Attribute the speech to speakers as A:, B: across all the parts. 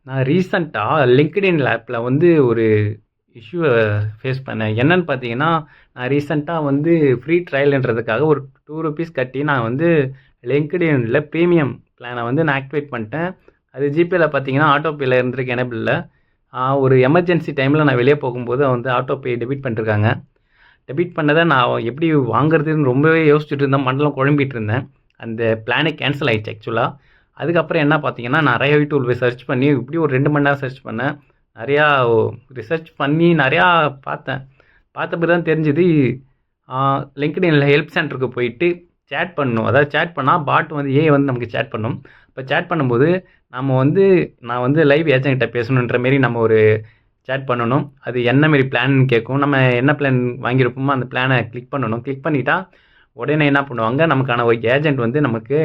A: நான் ரீசென்ட்டா LinkedIn ஆப்ல வந்து ஒரு இஷ்யூவ ஃபேஸ் பண்ணேன். என்னன்னு பார்த்தீங்கன்னா, நான் ரீசென்ட்டா வந்து ஃப்ரீ ட்ரையல்ன்றதுக்காக ஒரு ₹2 கட்டி நான் வந்து LinkedInல பிரீமியம் பிளான வந்து நான் ஆக்டிவேட் பண்ணிட்டேன். அது ஜிபேல பார்த்தீங்கன்னா, ஆட்டோ பேல இருந்திருக்கு எனேபிள்ல. ஒரு எமர்ஜென்சி டைம்ல நான் வெளிய போகும்போது வந்து ஆட்டோ பே டெபிட் பண்ணிருக்காங்க. டெபிட் பண்ணத நான் எப்படி வாங்குறதுன்னு ரொம்பவே யோசிச்சுட்டு இருந்தேன். மண்டலம் குழம்பிட்டு இருந்தேன். அந்த பிளானே கேன்சல் ஆயிடுச்சு ஆக்சுவலா. அதுக்கப்புறம் என்ன பார்த்தீங்கன்னா, நெறைய யூடியூப்ல போய் சர்ச் பண்ணி எப்படியும் ஒரு 2 மணி நேரம் சர்ச் பண்ணேன். நெறையா ரிசர்ச் பண்ணி நெறையா பார்த்தேன். பார்த்த பிறகு தான் தெரிஞ்சது, ஆ LinkedInல ஹெல்ப் சென்டருக்கு போயிட்டு சேட் பண்ணணும். அதாவது சேட் பண்ணா பாட் வந்து ஏஐ வந்து நமக்கு சேட் பண்ணும். இப்ப சேட் பண்ணும்போது நம்ம வந்து நான் வந்து லைவ் ஏஜென்ட் கிட்ட பேசணுன்ற மாரி நம்ம ஒரு சேட் பண்ணணும். அது என்ன மாரி பிளான்னு கேட்கும். நம்ம என்ன பிளான் வாங்கியிருப்போமோ அந்த பிளான கிளிக் பண்ணணும். கிளிக் பண்ணிட்டா உடனே என்ன பண்ணுவாங்க, நமக்கான ஒரு ஏஜென்ட் வந்து நமக்கு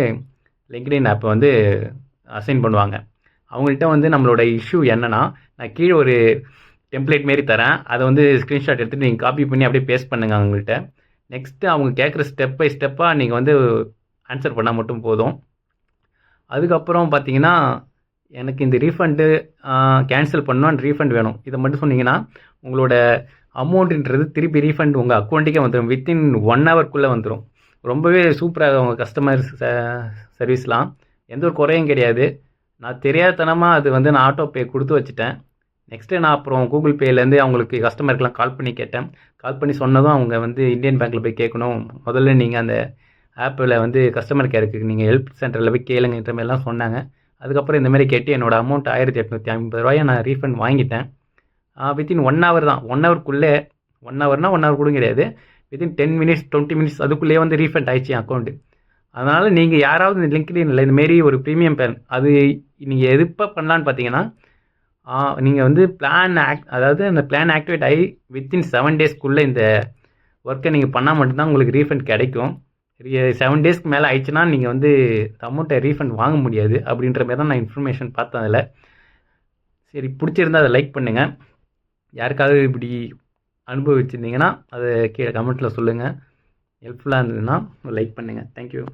A: LinkedIn ஆப் வந்து அசைன் பண்ணுவாங்க. அவங்கள்ட்ட வந்து நம்மளோட இஷ்யூ என்னன்னா, நான் கீழ ஒரு டெம்ப்ளேட் மாரி தரேன். அத வந்து ஸ்கிரீன்ஷாட் எடுத்துட்டு நீங்க காப்பி பண்ணி அப்படியே பேஸ்ட் பண்ணுங்க அவங்கள்ட்ட. நெக்ஸ்ட் அவங்க கேட்குற ஸ்டெப் பை ஸ்டெப்பா நீங்க வந்து ஆன்சர் பண்ணா மட்டும் போதும். அதுக்கப்புறம் பார்த்தீங்கன்னா, எனக்கு இந்த ரீஃபண்டு கேன்சல் பண்ணணும் அண்ட் ரீஃபண்ட் வேணும். இத மட்டும் சொன்னீங்கன்னா, உங்களோட அமௌண்ட்ன்றது திருப்பி ரீஃபண்ட் உங்க அக்கவுண்ட்டுக்கே வந்துரும். வித்தின் 1 ஹவர்க்குள்ள வந்துரும். ரொம்பவே சூப்பரா உங்க கஸ்டமர் சர்வீஸ்லாம். எந்த ஒரு குறையும் கிடையாது. நான் தெரியாத்தனமா அது வந்து நான் ஆட்டோ பே குடுத்து வச்சுட்டேன். நெக்ஸ்ட்டு நான் அப்புறம் கூகுள் பேலேருந்து அவங்களுக்கு கஸ்டமருக்குலாம் கால் பண்ணி கேட்டேன். கால் பண்ணி சொன்னதும் அவங்க வந்து இந்தியன் பேங்க்ல போய் கேட்கணும். முதல்ல நீங்க அந்த ஆப்ல வந்து கஸ்டமர் கேருக்கு நீங்க ஹெல்ப் சென்டர்ல போய் கேளுங்கன்ற மாரிலாம் சொன்னாங்க. அதுக்கப்புறம் இந்த மாரி கேட்டு என்னோட அமௌண்ட் ரூ. 1850 நான் ரீஃபண்ட் வாங்கிட்டேன். வித்தின் 1 ஹவர் தான். 1 ஹவர்க்குள்ளே 1 ஹவர்னா 1 ஹவர் கூட கிடையாது. வித்தின் 10 மினிட்ஸ், 20 மினிட்ஸ் அதுக்குள்ளேயே வந்து ரீஃபண்ட் ஆயிடுச்சு என் அக்கவுண்ட். அதனால நீங்க யாராவது இந்த LinkedInல இந்த மாரி ஒரு பிரீமியம் பிளான் அது நீங்க எப்ப பண்ணலான்னு பார்த்தீங்கன்னா, நீங்க வந்து அதாவது அந்த பிளான் ஆக்டிவேட் ஆகி வித்தின் 7 டேஸ்க்குள்ள இந்த ஒர்க்கை நீங்க பண்ணா மட்டும் தான் உங்களுக்கு ரீஃபண்ட் கிடைக்கும். 7 டேஸ்க்கு மேல ஆயிடுச்சுன்னா, நீங்க வந்து அமௌண்ட்ட ரீஃபண்ட் வாங்க முடியாது. அப்படின்ற மாரி தான் நான் இன்ஃபர்மேஷன் பார்த்தேன் அதுல. சரி புடிச்சிருந்தா அத லைக் பண்ணுங்க. யாருக்காவது இப்படி அனுபவிச்சிருந்தீங்கன்னா, அத கீழ கமெண்ட்ல சொல்லுங்க. ஹெல்ப்ஃபுல்லா இருந்ததுன்னா லைக் பண்ணுங்க. Thank you.